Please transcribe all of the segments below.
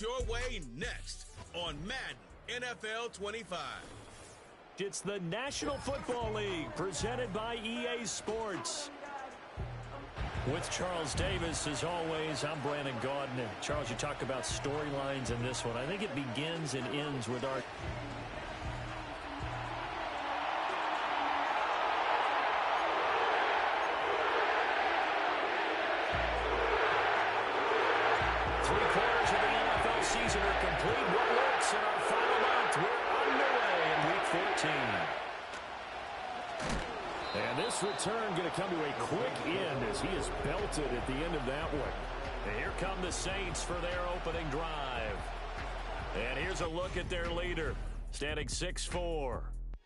Your way next on Madden NFL 25. It's the National Football League presented by EA Sports. With Charles Davis, as always, I'm Brandon Gaudin. Charles, you talk about storylines in this one. I think it begins and ends with our... Three-quarters of the NFL season are complete. What works in our final month? We're underway in Week 14. And this return going to come to a quick end as he is belted at the end of that one. And here come the Saints for their opening drive. And here's a look at their leader, standing 6'4".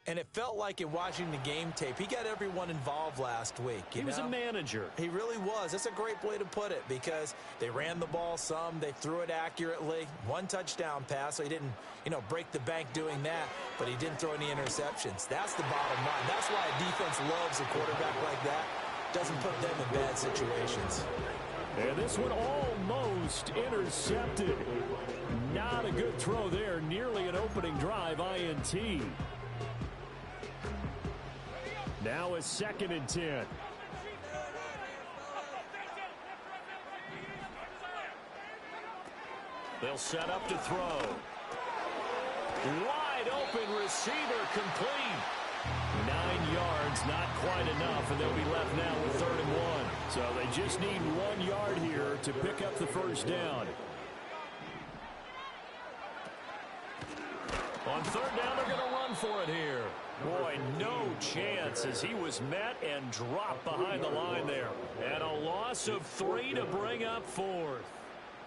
And it felt like in watching the game tape, he got everyone involved last week. He was a manager. He really was. That's a great way to put it because they ran the ball some. They threw it accurately. One touchdown pass, so he didn't, break the bank doing that, but he didn't throw any interceptions. That's the bottom line. That's why a defense loves a quarterback like that. Doesn't put them in bad situations. And this one almost intercepted. Not a good throw there. Nearly an opening drive INT. Now a 2nd and 10. They'll set up to throw. Wide open receiver complete. 9 yards, not quite enough, and they'll be left now with 3rd and 1. So they just need 1 yard here to pick up the first down. On 3rd down, they're going to run for it here. Boy, no chance as he was met and dropped behind the line there. And a loss of 3 to bring up 4th.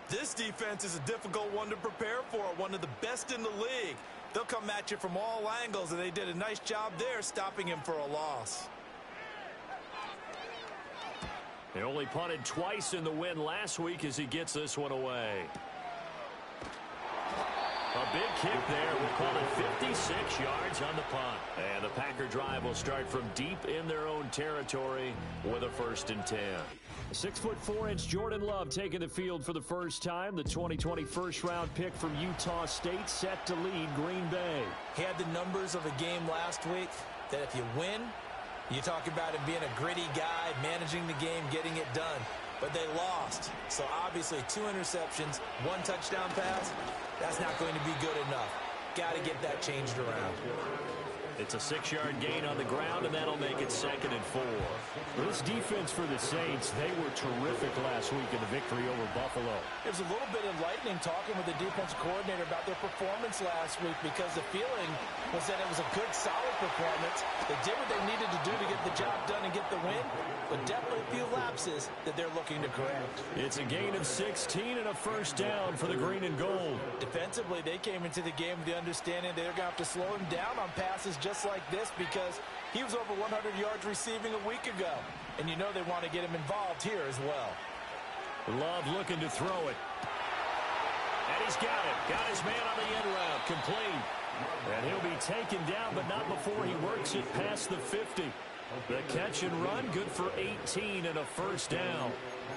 This defense is a difficult one to prepare for, one of the best in the league. They'll come at you from all angles, and they did a nice job there stopping him for a loss. They only punted twice in the win last week as he gets this one away. A big kick there. We'll call it 56 yards on the punt. And the Packer drive will start from deep in their own territory with a 1st and 10. 6'4" Jordan Love taking the field for the first time. The 2020 first-round pick from Utah State set to lead Green Bay. He had the numbers of a game last week that if you win, you talk about him being a gritty guy, managing the game, getting it done. But they lost. So obviously 2 interceptions, 1 touchdown pass. That's not going to be good enough. Got to get that changed around. It's a 6-yard gain on the ground, and that'll make it 2nd and 4. This defense for the Saints, they were terrific last week in the victory over Buffalo. It was a little bit enlightening talking with the defense coordinator about their performance last week because the feeling was that it was a good, solid performance. They did what they needed to do to get the job done and get the win, but definitely a few lapses that they're looking to correct. It's a gain of 16 and a 1st down for the green and gold. Defensively, they came into the game with the understanding they're going to have to slow him down on passes just like this because he was over 100 yards receiving a week ago. And you know they want to get him involved here as well. Love looking to throw it. And he's got it. Got his man on the end route. Complete. And he'll be taken down, but not before he works it past the 50. The catch and run, good for 18 and a 1st down.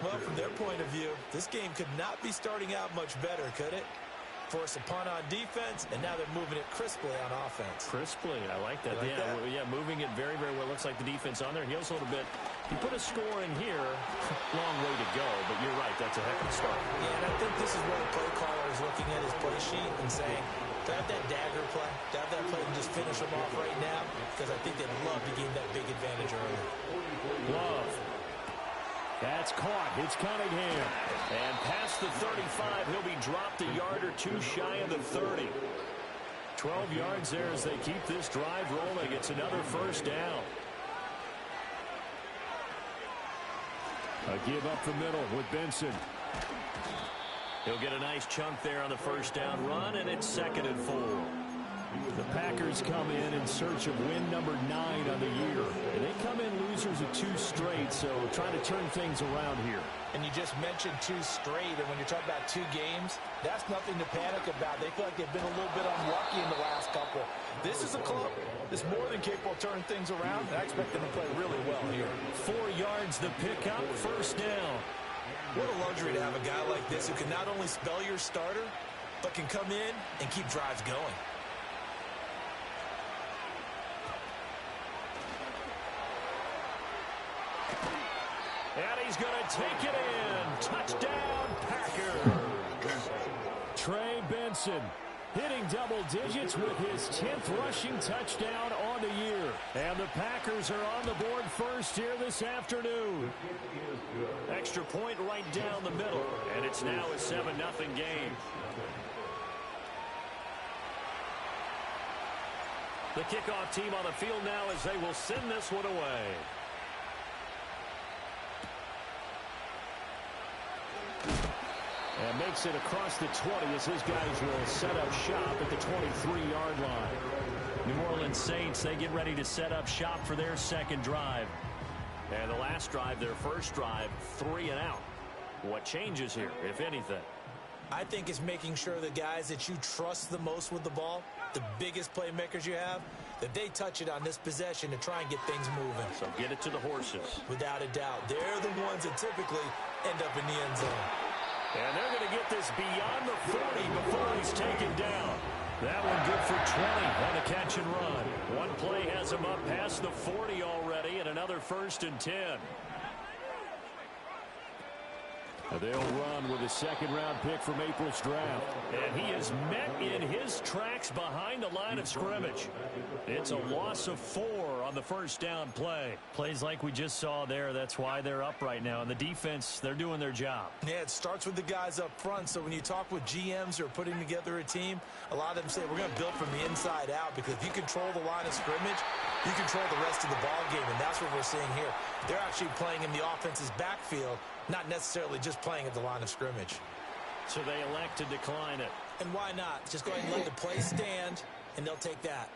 Well, from their point of view, this game could not be starting out much better, could it? Force a punt on defense, and now they're moving it crisply on offense. Crisply, I like that. Like that? Yeah, moving it very, very well. Looks like the defense on there. Heals a little bit. He put a score in here. Long way to go, but you're right. That's a heck of a start. Yeah, and I think this is where the play caller is looking at his play sheet and saying, to have that dagger play, to have that play and just finish them off right now, because I think they'd love to gain that big advantage early. Love. That's caught. It's Cunningham. And past the 35, he'll be dropped a yard or 2 shy of the 30. 12 yards there as they keep this drive rolling. It's another 1st down. A give up the middle with Benson. He'll get a nice chunk there on the 1st down run, and it's 2nd and 4. The Packers come in search of win number 9 on the year. And they come in losers of 2 straight, so trying to turn things around here. And you just mentioned 2 straight, and when you're talking about 2 games, that's nothing to panic about. They feel like they've been a little bit unlucky in the last couple. This is a club that's more than capable of turning things around, and I expect them to play really well here. 4 yards the pickup, 1st down. What a luxury to have a guy like this who can not only spell your starter, but can come in and keep drives going. And he's going to take it in. Touchdown, Packers. Trey Benson hitting double digits with his 10th rushing touchdown on the year. And the Packers are on the board first here this afternoon. Extra point right down the middle. And it's now a 7-0 game. The kickoff team on the field now as they will send this one away. And makes it across the 20 as his guys will set up shop at the 23-yard line. New Orleans Saints, they get ready to set up shop for their second drive. And the last drive, their first drive, 3 and out. What changes here, if anything? I think it's making sure the guys that you trust the most with the ball, the biggest playmakers you have, that they touch it on this possession to try and get things moving. So get it to the horses. Without a doubt. They're the ones that typically end up in the end zone. And they're going to get this beyond the 40 before he's taken down. That one good for 20 on the catch and run. One play has him up past the 40 already, and another 1st and 10. They'll run with a second-round pick from April's draft. And he is met in his tracks behind the line of scrimmage. It's a loss of 4 on the first down play. Plays like we just saw there. That's why they're up right now. And the defense, they're doing their job. Yeah, it starts with the guys up front. So when you talk with GMs who are putting together a team, a lot of them say we're going to build from the inside out, because if you control the line of scrimmage, you control the rest of the ball game, and that's what we're seeing here. They're actually playing in the offense's backfield, not necessarily just playing at the line of scrimmage. So they elect to decline it. And why not? Just go ahead and let the play stand, and they'll take that.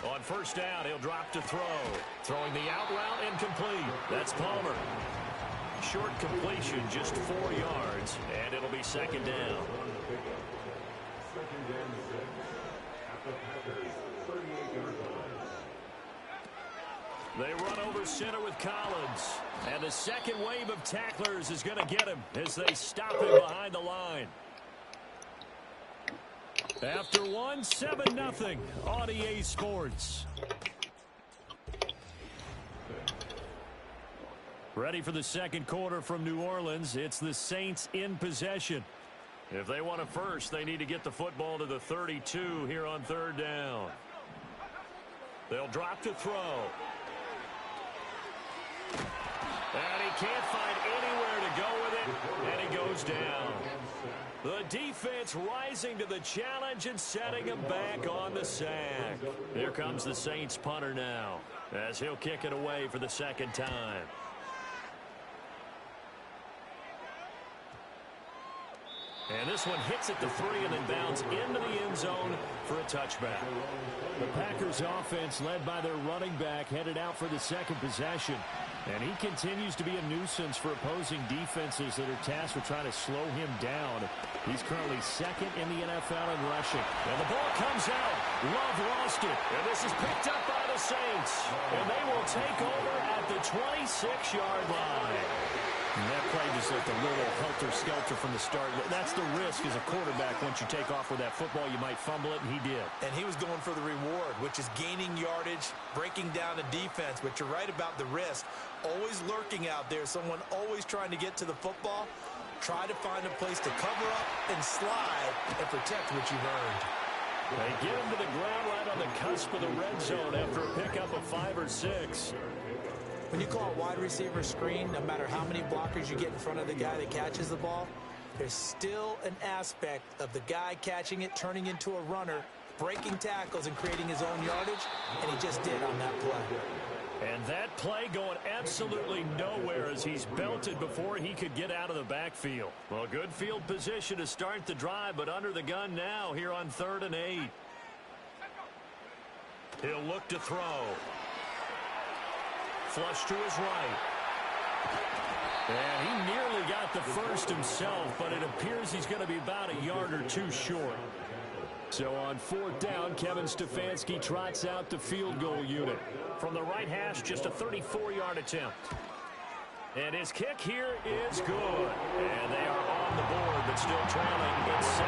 On first down, he'll drop to throw. Throwing the out route incomplete. That's Palmer. Short completion, just 4 yards, and it'll be second down. They run over center with Collins. And the second wave of tacklers is going to get him as they stop him behind the line. After one, 7-0 on EA Sports. Ready for the second quarter from New Orleans. It's the Saints in possession. If they want it first, they need to get the football to the 32 here on third down. They'll drop to throw. And he can't find anywhere to go with it, and he goes down. The defense rising to the challenge and setting him back on the sack. Here comes the Saints punter now, as he'll kick it away for the second time. And this one hits at the 3 and then bounds into the end zone for a touchback. The Packers offense, led by their running back, headed out for the second possession. And he continues to be a nuisance for opposing defenses that are tasked with trying to slow him down. He's currently second in the NFL in rushing. And the ball comes out. Love lost it. And this is picked up by the Saints. And they will take over at the 26-yard line. And that play just looked a little helter-skelter from the start. That's the risk as a quarterback. Once you take off with that football, you might fumble it, and he did. And he was going for the reward, which is gaining yardage, breaking down the defense. But you're right about the risk. Always lurking out there, someone always trying to get to the football. Try to find a place to cover up and slide and protect what you've earned. They get him to the ground right on the cusp of the red zone after a pickup of 5 or 6. When you call a wide receiver screen, no matter how many blockers you get in front of the guy that catches the ball, there's still an aspect of the guy catching it, turning into a runner, breaking tackles and creating his own yardage, and he just did on that play. And that play going absolutely nowhere as he's belted before he could get out of the backfield. Well, good field position to start the drive, but under the gun now here on 3rd and 8. He'll look to throw. Flush to his right. And he nearly got the first himself, but it appears he's going to be about a yard or two short. So on 4th down, Kevin Stefanski trots out the field goal unit. From the right hash, just a 34-yard attempt. And his kick here is good. And they are on the board, but still trailing. It's 7-3.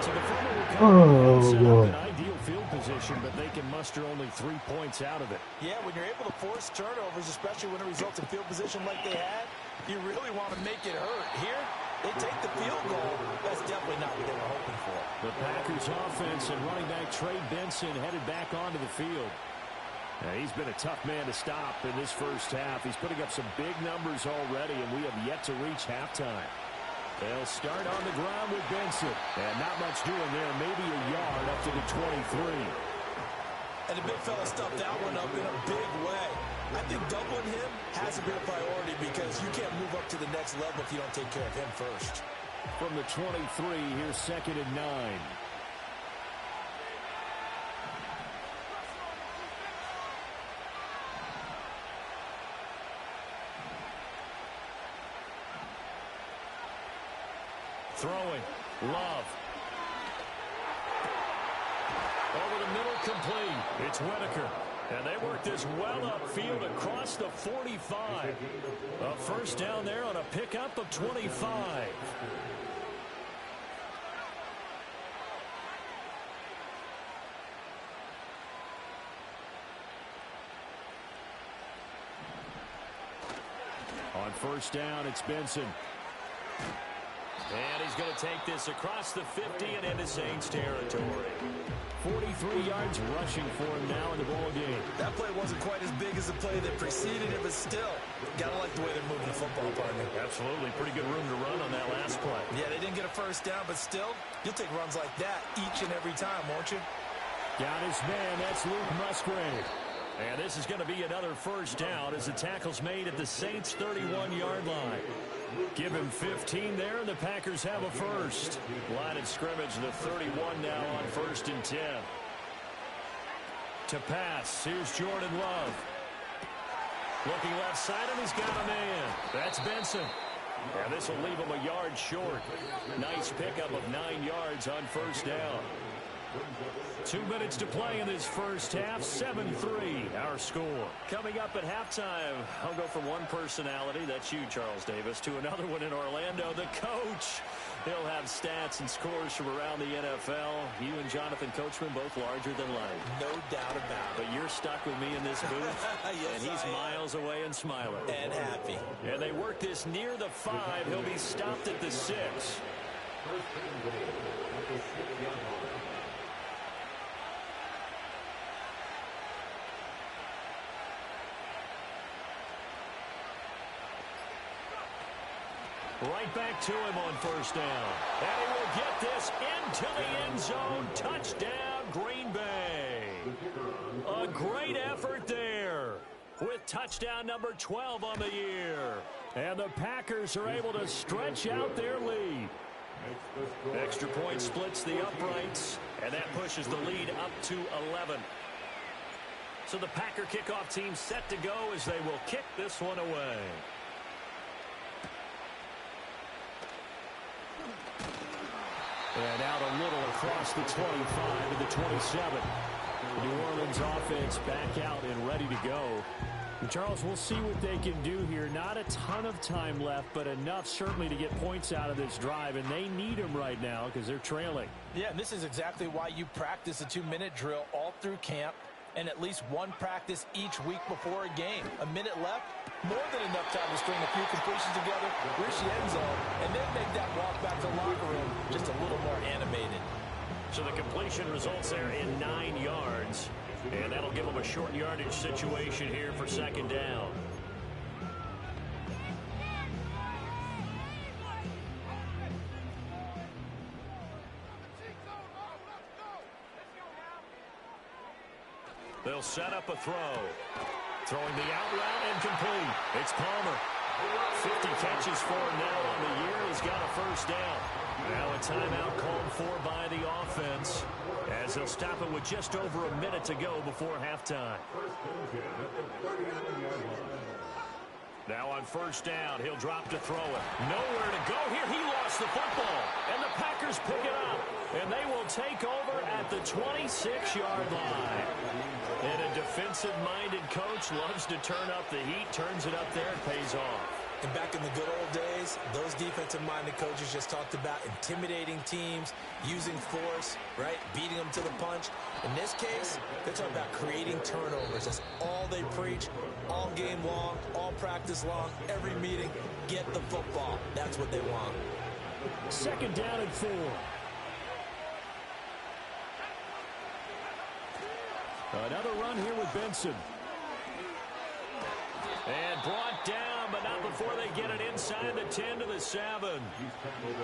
So the fumble will come set up an ideal field position, but they can muster only 3 points out of it. Yeah, when you're able to force turnovers, especially when it results in field position like they had, you really want to make it hurt. Here, they take the field goal. That's definitely not what they were hoping for. The Packers offense and running back Trey Benson headed back onto the field. Now, he's been a tough man to stop in this first half. He's putting up some big numbers already, and we have yet to reach halftime. They'll start on the ground with Benson. And not much doing there, maybe a yard up to the 23. And the big fella stuffed that one up in a big way. I think doubling him has to be a priority because you can't move up to the next level if you don't take care of him first. From the 23, here's 2nd and 9. Throwing. Love. Over the middle, complete. It's Whitaker. And they work this well upfield across the 45. A first down there on a pickup of 25. On first down, it's Benson. And he's going to take this across the 50 and into Saints territory. 43 yards rushing for him now in the ball game. That play wasn't quite as big as the play that preceded it, but still, gotta like the way they're moving the football, partner. Absolutely. Pretty good room to run on that last play. Yeah, they didn't get a first down, but still, you'll take runs like that each and every time, won't you? Got his man. That's Luke Musgrave. And this is going to be another first down as the tackle's made at the Saints' 31-yard line. Give him 15 there, and the Packers have a first. Line of scrimmage, the 31 now on 1st and 10. To pass, here's Jordan Love. Looking left side, and he's got a man. That's Benson. And this will leave him a yard short. Nice pickup of 9 yards on first down. 2 minutes to play in this first half. 7-3, our score. Coming up at halftime, I'll go from one personality, that's you, Charles Davis, to another one in Orlando, the coach. He'll have stats and scores from around the NFL. You and Jonathan Coachman both larger than life. No doubt about it. But you're stuck with me in this booth. Yes, and he's miles away and smiling. And happy. And they work this near the 5. He'll be stopped at the 6. Right back to him on first down. And he will get this into the end zone. Touchdown, Green Bay. A great effort there with touchdown number 12 on the year. And the Packers are able to stretch out their lead. Extra point splits the uprights, and that pushes the lead up to 11. So the Packer kickoff team set to go as they will kick this one away. And out a little across the 25 to the 27. The New Orleans offense back out and ready to go. And Charles, we'll see what they can do here. Not a ton of time left, but enough certainly to get points out of this drive. And they need them right now because they're trailing. Yeah, and this is exactly why you practice a 2-minute drill all through camp and at least one practice each week before a game. A minute left, more than enough time to string a few completions together, reach the end zone, and then make that walk back to the locker room just a little more animated. So the completion results there in 9 yards, and that'll give them a short yardage situation here for 2nd down. They'll set up a throw. Throwing the out route and complete. It's Palmer. 50 catches for him now on the year. He's got a first down. Now a timeout called for by the offense as they'll stop it with just over a minute to go before halftime. Now on first down, he'll drop to throw it. Nowhere to go here. He lost the football. And the Packers pick it up. And they will take over at the 26-yard line. And a defensive-minded coach loves to turn up the heat, turns it up there, and pays off. And back in the good old days, those defensive-minded coaches just talked about intimidating teams, using force, right, beating them to the punch. In this case, they're talking about creating turnovers. That's all they preach, all game long, all practice long, every meeting. Get the football. That's what they want. Second down and 4. Another run here with Benson. And brought down, but not before they get it inside the 10 to the 7.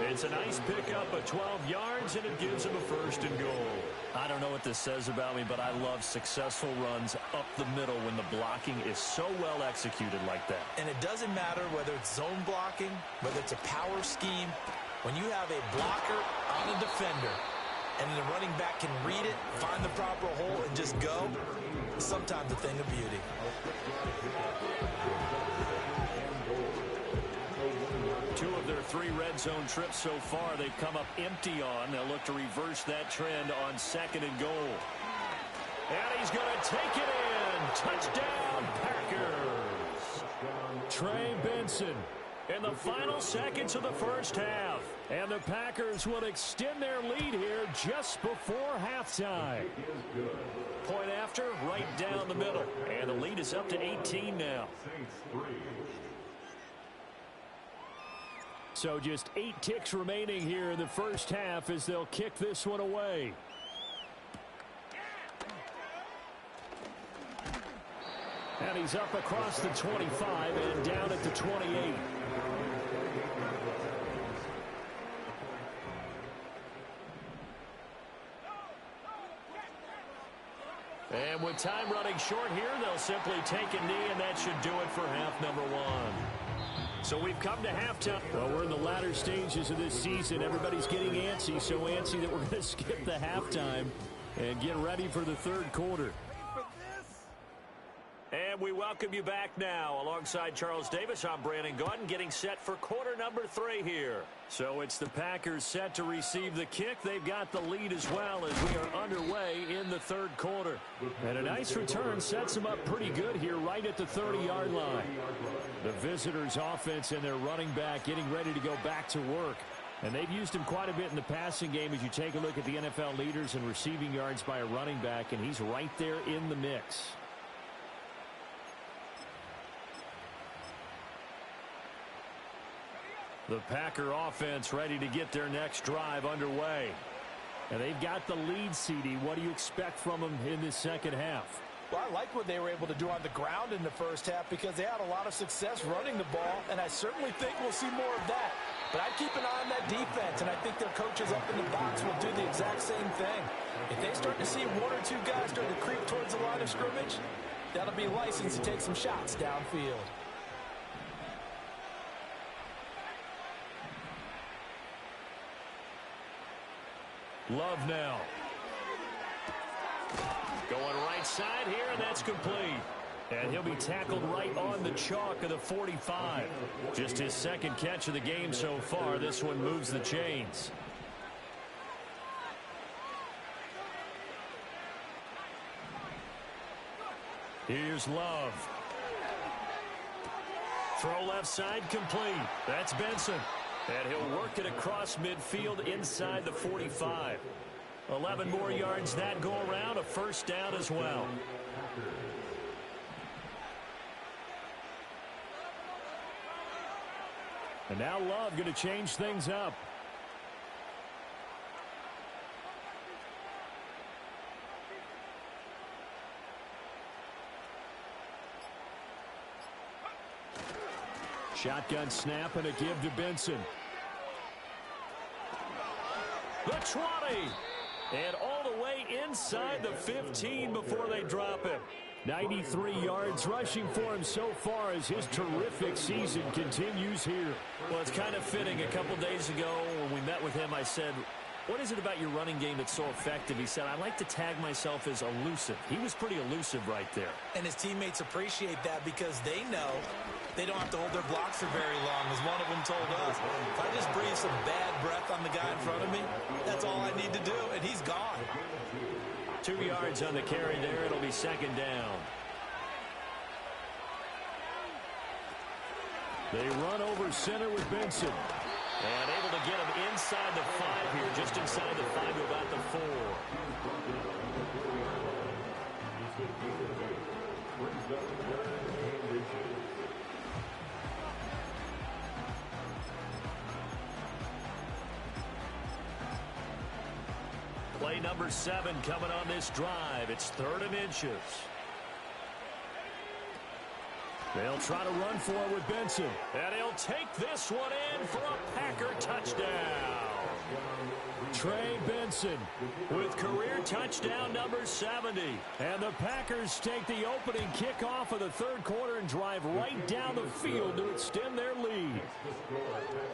It's a nice pickup of 12 yards, and it gives them a first and goal. I don't know what this says about me, but I love successful runs up the middle when the blocking is so well executed like that. And it doesn't matter whether it's zone blocking, whether it's a power scheme. When you have a blocker on a defender, and the running back can read it, find the proper hole, and just go, it's sometimes a thing of beauty. Two of their 3 red zone trips so far, they've come up empty on. They'll look to reverse that trend on second and goal. And he's going to take it in. Touchdown, Packers. Trey Benson. In the final seconds of the first half. And the Packers will extend their lead here just before halftime. Point after, right down the middle. And the lead is up to 18 now. So just 8 ticks remaining here in the first half as they'll kick this one away. And he's up across the 25 and down at the 28. And with time running short here, they'll simply take a knee, and that should do it for half number 1. So we've come to halftime. Well, we're in the latter stages of this season. Everybody's getting antsy, so antsy that we're going to skip the halftime and get ready for the third quarter. And we welcome you back now. Alongside Charles Davis, I'm Brandon Gaudin, getting set for quarter number 3 here. So it's the Packers set to receive the kick. They've got the lead as well as we are underway in the third quarter. And a nice return sets them up pretty good here right at the 30-yard line. The visitors' offense and their running back getting ready to go back to work. And they've used him quite a bit in the passing game as you take a look at the NFL leaders in receiving yards by a running back, and he's right there in the mix. The Packer offense ready to get their next drive underway. And they've got the lead, CD. What do you expect from them in this second half? Well, I like what they were able to do on the ground in the first half because they had a lot of success running the ball, and I certainly think we'll see more of that. But I'd keep an eye on that defense, and I think their coaches up in the box will do the exact same thing. If they start to see 1 or 2 guys start to creep towards the line of scrimmage, that'll be license to take some shots downfield. Love now. Going right side here, and that's complete. And he'll be tackled right on the chalk of the 45. Just his second catch of the game so far. This one moves the chains. Here's Love. Throw left side complete. That's Benson. And he'll work it across midfield inside the 45. 11 more yards that go around, a first down as well. And now Love going to change things up. Shotgun snap and a give to Benson. The 20. And all the way inside the 15 before they drop him. 93 yards rushing for him so far as his terrific season continues here. Well, it's kind of fitting. A couple days ago when we met with him, I said, what is it about your running game that's so effective? He said, I like to tag myself as elusive. He was pretty elusive right there. And his teammates appreciate that because they know they don't have to hold their blocks for very long, as one of them told us. If I just breathe some bad breath on the guy in front of me, that's all I need to do, and he's gone. 2 yards on the carry there. It'll be second down. They run over center with Benson. And able to get him inside the 5 here, just inside the 5 to about the 4. Play number 7 coming on this drive. It's 3rd and inches. They'll try to run for it with Benson. And he'll take this one in for a Packer touchdown. Trey Benson with career touchdown number 70. And the Packers take the opening kickoff of the 3rd quarter and drive right down the field to extend their lead.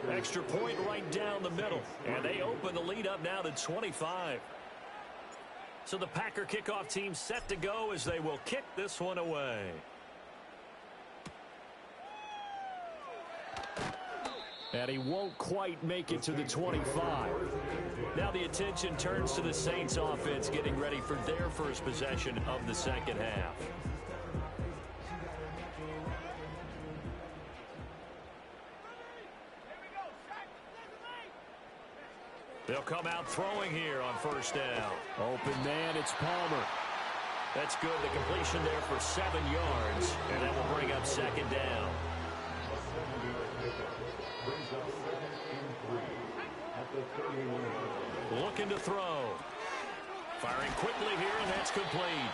Extra point right down the middle. And they open the lead up now to 25. So the Packer kickoff team set to go as they will kick this one away. And he won't quite make it to the 25. Now the attention turns to the Saints offense getting ready for their first possession of the second half. They'll come out throwing here on first down. Open man, it's Palmer. That's good. The completion there for 7 yards. And that will bring up second down. Looking to throw. Firing quickly here, and that's complete.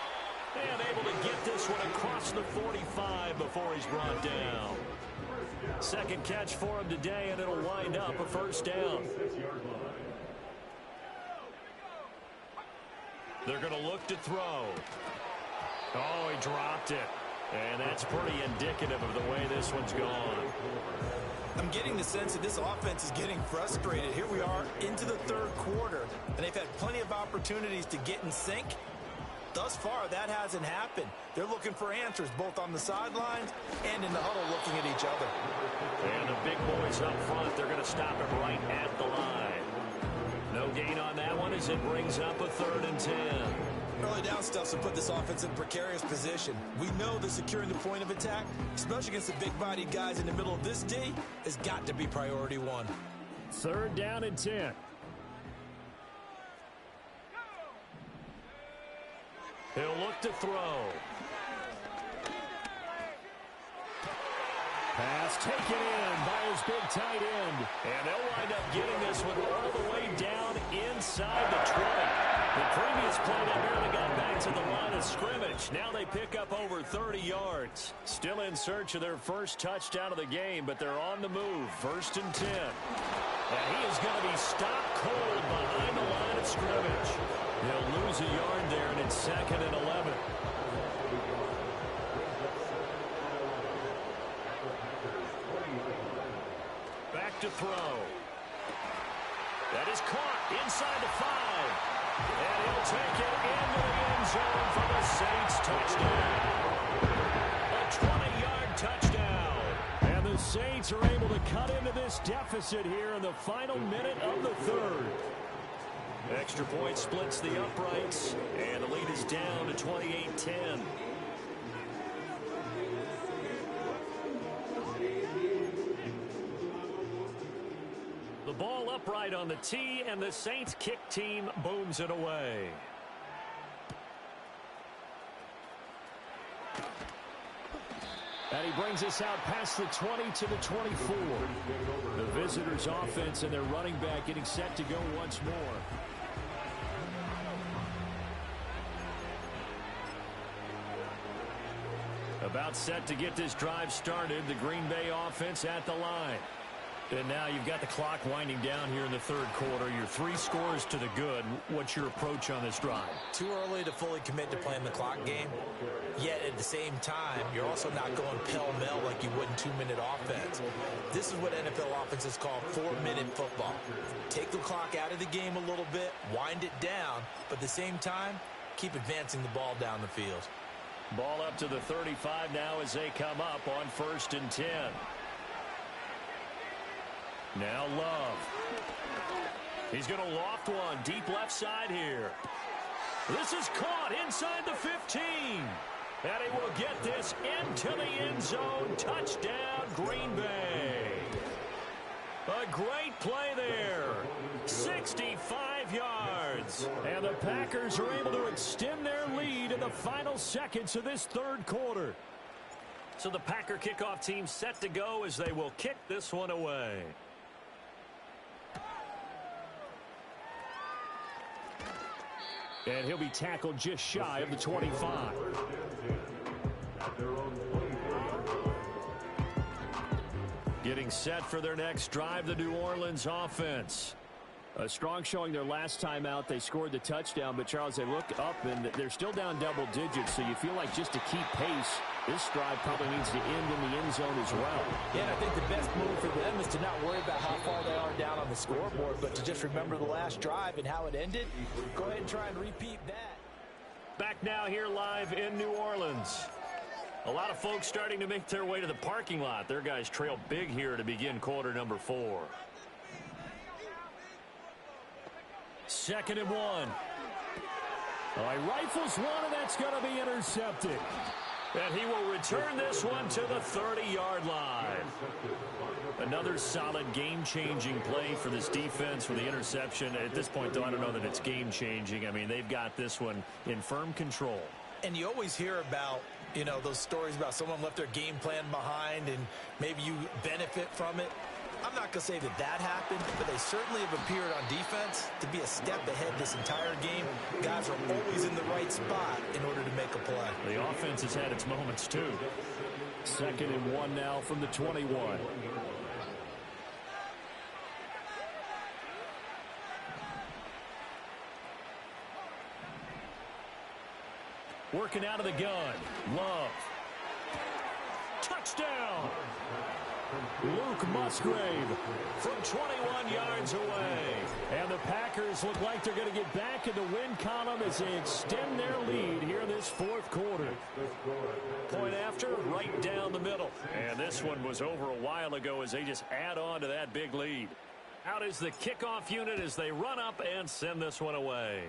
And able to get this one across the 45 before he's brought down. Second catch for him today, and it'll wind up a first down. They're going to look to throw. Oh, he dropped it. And that's pretty indicative of the way this one's gone. I'm getting the sense that this offense is getting frustrated. Here we are into the 3rd quarter, and they've had plenty of opportunities to get in sync. Thus far, that hasn't happened. They're looking for answers both on the sidelines and in the huddle looking at each other. And the big boys up front, they're going to stop him right at the line. No gain on that one as it brings up a 3rd and 10. Early down stuffs will put this offense in a precarious position. We know that securing the point of attack, especially against the big-bodied guys in the middle of this D, has got to be priority 1. 3rd down and 10. He'll look to throw. Pass taken in by his big tight end. And they'll wind up getting this one all the way down inside the 20. The previous play, they barely got back to the line of scrimmage. Now they pick up over 30 yards. Still in search of their first touchdown of the game, but they're on the move. 1st and 10. And he is going to be stopped cold behind the line of scrimmage. He'll lose a yard there, and it's 2nd and 11. Back to throw. That is caught inside the 5. And he'll take it into the end zone for the Saints touchdown. A 20-yard touchdown. And the Saints are able to cut into this deficit here in the final minute of the 3rd. Extra point splits the uprights, and the lead is down to 28-10. The ball upright on the tee, and the Saints kick team booms it away. And he brings us out past the 20 to the 24. The visitors' offense and their running back getting set to go once more. About set to get this drive started, the Green Bay offense at the line. And now you've got the clock winding down here in the 3rd quarter. You're 3 scores to the good. What's your approach on this drive? Too early to fully commit to playing the clock game. Yet at the same time, you're also not going pell-mell like you would in 2-minute offense. This is what NFL offenses call 4-minute football. Take the clock out of the game a little bit, wind it down, but at the same time, keep advancing the ball down the field. Ball up to the 35 now as they come up on 1st and 10. Now Love. He's going to loft one deep left side here. This is caught inside the 15. And he will get this into the end zone. Touchdown, Green Bay. A great play there. 65 yards. And the Packers are able to extend their lead in the final seconds of this third quarter. So the Packer kickoff team set to go as they will kick this one away. And he'll be tackled just shy of the 25. Getting set for their next drive, the New Orleans offense. A strong showing their last time out. They scored the touchdown, but, Charles, they look up, and they're still down double digits, so you feel like just to keep pace, this drive probably needs to end in the end zone as well. Yeah, and I think the best move for them is to not worry about how far they are down on the scoreboard, but to just remember the last drive and how it ended. Go ahead and try and repeat that. Back now here live in New Orleans. A lot of folks starting to make their way to the parking lot. Their guys trail big here to begin quarter number 4. 2nd and 1. He rifles one, and that's going to be intercepted. And he will return this one to the 30-yard line. Another solid game-changing play for this defense with the interception. At this point, though, I don't know that it's game-changing. I mean, they've got this one in firm control. And you always hear about, you know, those stories about someone left their game plan behind and maybe you benefit from it. I'm not going to say that that happened, but they certainly have appeared on defense to be a step ahead this entire game. Guys are always in the right spot in order to make a play. The offense has had its moments, too. 2nd and 1 now from the 21. Working out of the gun. Love. Touchdown. Luke Musgrave from 21 yards away. And the Packers look like they're going to get back in the win column as they extend their lead here in this fourth quarter. Point after, right down the middle. And this one was over a while ago as they just add on to that big lead. Out is the kickoff unit as they run up and send this one away.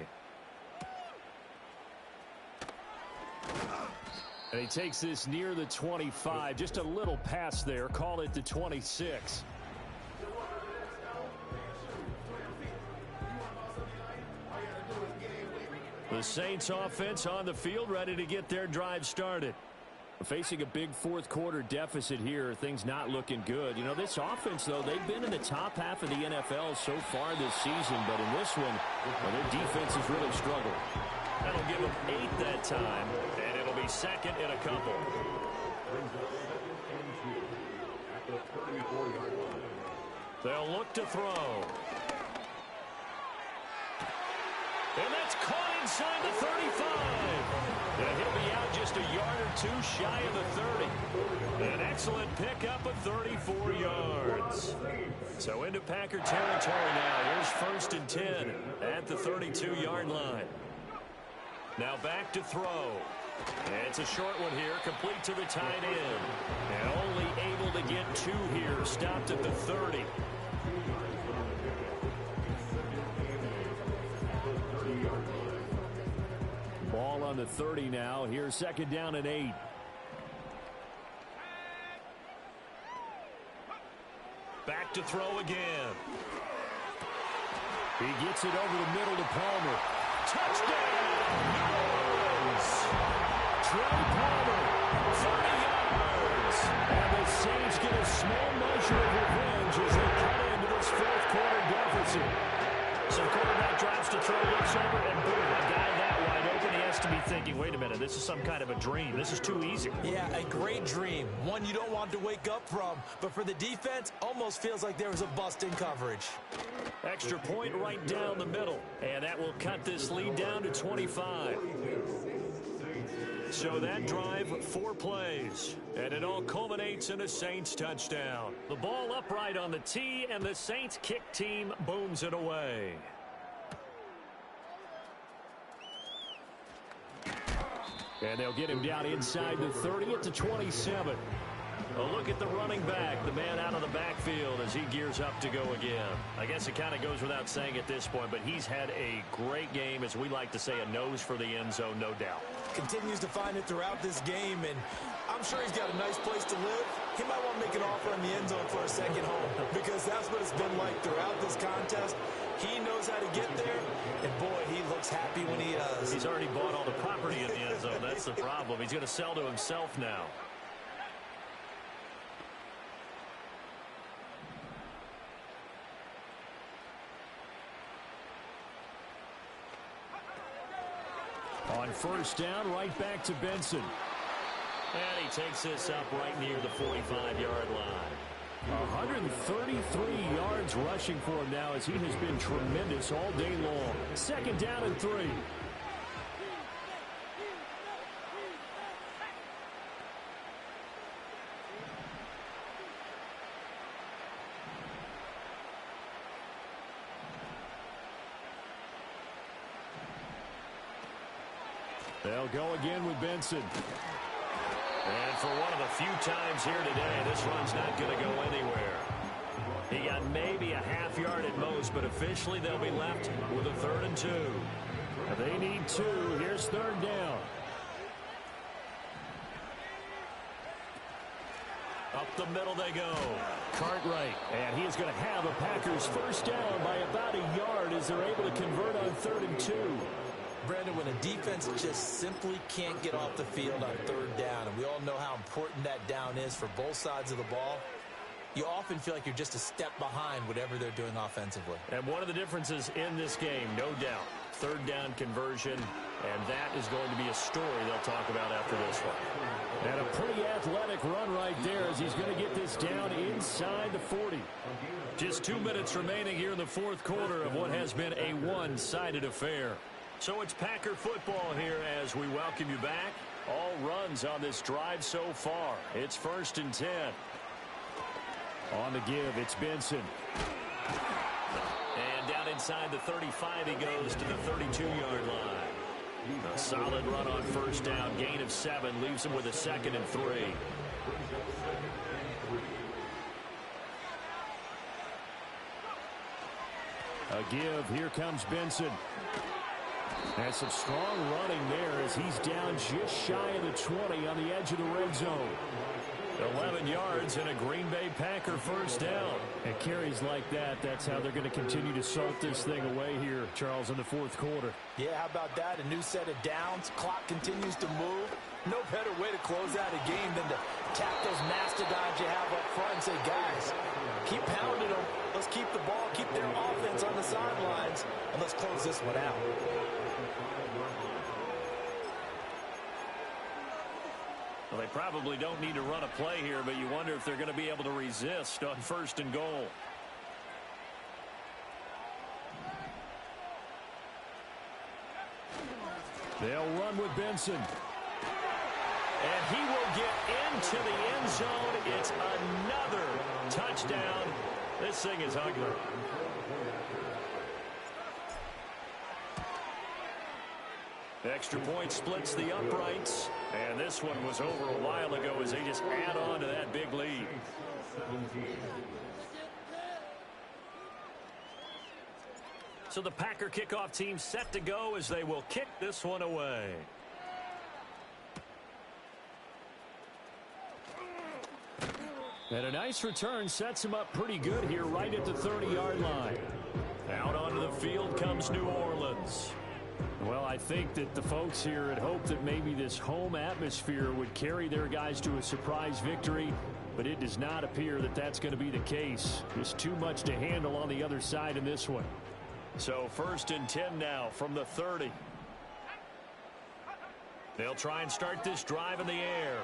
And he takes this near the 25. Just a little pass there. Call it the 26. The Saints offense on the field ready to get their drive started. Facing a big fourth quarter deficit here. Things not looking good. You know, this offense, though, they've been in the top half of the NFL so far this season. But in this one, well, their defense has really struggled. That'll give them 8 that time. And it'll be second in a couple. They'll look to throw. And that's caught inside the 35. And he'll be out just a yard or two shy of the 30. An excellent pickup of 34 yards. So into Packer territory now. Here's 1st and 10 at the 32-yard line. Now back to throw. And it's a short one here, complete to the tight end. And only able to get 2 here, stopped at the 30. Ball on the 30 now. Here's 2nd down and 8. Back to throw again. He gets it over the middle to Palmer. Touchdown! Trey Palmer, 30 yards. And the Saints get a small measure of revenge as they cut into this fourth quarter deficit. So quarterback drives to throw, looks over, and boom, a guy that wide open, he has to be thinking, wait a minute, this is some kind of a dream. This is too easy. Yeah, a great dream. One you don't want to wake up from. But for the defense, almost feels like there was a bust in coverage. Extra point right down the middle. And that will cut this lead down to 25. So that drive, 4 plays. And it all culminates in a Saints touchdown. The ball upright on the tee, and the Saints kick team booms it away. And they'll get him down inside the 30 at the 27. A look at the running back, the man out of the backfield as he gears up to go again. I guess it kind of goes without saying at this point, but he's had a great game, as we like to say, a nose for the end zone, no doubt. Continues to find it throughout this game, and I'm sure he's got a nice place to live. He might want to make an offer in the end zone for a second home, because that's what it's been like throughout this contest. He knows how to get there, and boy, he looks happy when he does. He's already bought all the property in the end zone. That's the problem. He's going to sell to himself now. On first down, right back to Benson. And he takes this up right near the 45-yard line. 133 yards rushing for him now, as he has been tremendous all day long. Second down and 3. They'll go again with Benson. And for one of the few times here today, this run's not going to go anywhere. He got maybe a half yard at most, but officially they'll be left with a 3rd and 2. They need 2. Here's 3rd down. Up the middle they go. Cartwright, and he is going to have a Packers first down by about a yard as they're able to convert on 3rd and 2. Brandon, when a defense just simply can't get off the field on 3rd down, and we all know how important that down is for both sides of the ball, you often feel like you're just a step behind whatever they're doing offensively. And one of the differences in this game, no doubt, 3rd down conversion, and that is going to be a story they'll talk about after this one. And a pretty athletic run right there as he's going to get this down inside the 40. Just 2 minutes remaining here in the 4th quarter of what has been a one-sided affair. So it's Packer football here as we welcome you back. All runs on this drive so far. It's 1st and 10. On the give, it's Benson. And down inside the 35, he goes to the 32-yard line. A solid run on first down. Gain of 7 leaves him with a 2nd and 3. A give. Here comes Benson. And some strong running there as he's down just shy of the 20 on the edge of the red zone. 11 yards and a Green Bay Packer first down. And carries like that, that's how they're going to continue to salt this thing away here, Charles, in the 4th quarter. Yeah, how about that? A new set of downs. Clock continues to move. No better way to close out a game than to tap those mastodons you have up front and say, guys, keep pounding them. Let's keep the ball, keep their offense on the sidelines, and let's close this one out. Well, they probably don't need to run a play here, but you wonder if they're going to be able to resist on 1st and goal. They'll run with Benson. And he will get into the end zone. It's another touchdown. This thing is ugly. Extra point splits the uprights. And this one was over a while ago as they just add on to that big lead. So the Packer kickoff team set to go as they will kick this one away. And a nice return sets him up pretty good here right at the 30-yard line. Out onto the field comes New Orleans. Well, I think that the folks here had hoped that maybe this home atmosphere would carry their guys to a surprise victory, but it does not appear that that's going to be the case. There's too much to handle on the other side in this one. So 1st and 10 now from the 30. They'll try and start this drive in the air.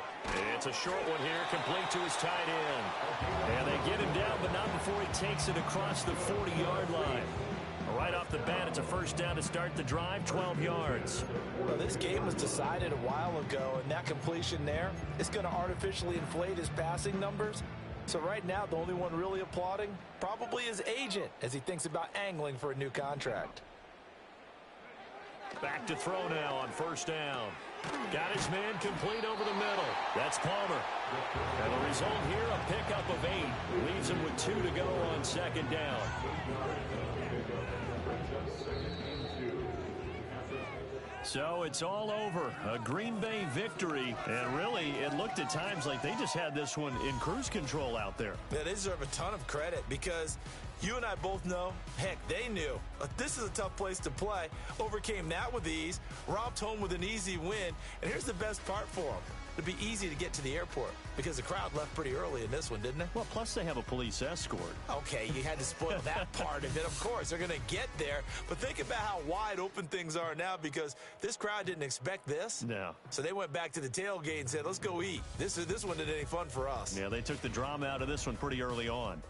It's a short one here, complete to his tight end. And they get him down, but not before he takes it across the 40-yard line. Right off the bat, it's a first down to start the drive, 12 yards. Well, this game was decided a while ago, and that completion there is going to artificially inflate his passing numbers. So right now, the only one really applauding probably his agent as he thinks about angling for a new contract. Back to throw now on first down. Got his man complete over the middle. That's Palmer. And the result here, a pickup of 8. Leaves him with 2 to go on second down. So it's all over. A Green Bay victory. And really, it looked at times like they just had this one in cruise control out there. Yeah, they deserve a ton of credit because you and I both know, heck, they knew. This is a tough place to play. Overcame that with ease. Romped home with an easy win. And here's the best part for them. It'd be easy to get to the airport because the crowd left pretty early in this one, didn't it? Well, plus they have a police escort. Okay, you had to spoil that part of it. Of course, they're going to get there. But think about how wide open things are now because this crowd didn't expect this. No. So they went back to the tailgate and said, let's go eat. This one isn't any fun for us. Yeah, they took the drama out of this one pretty early on.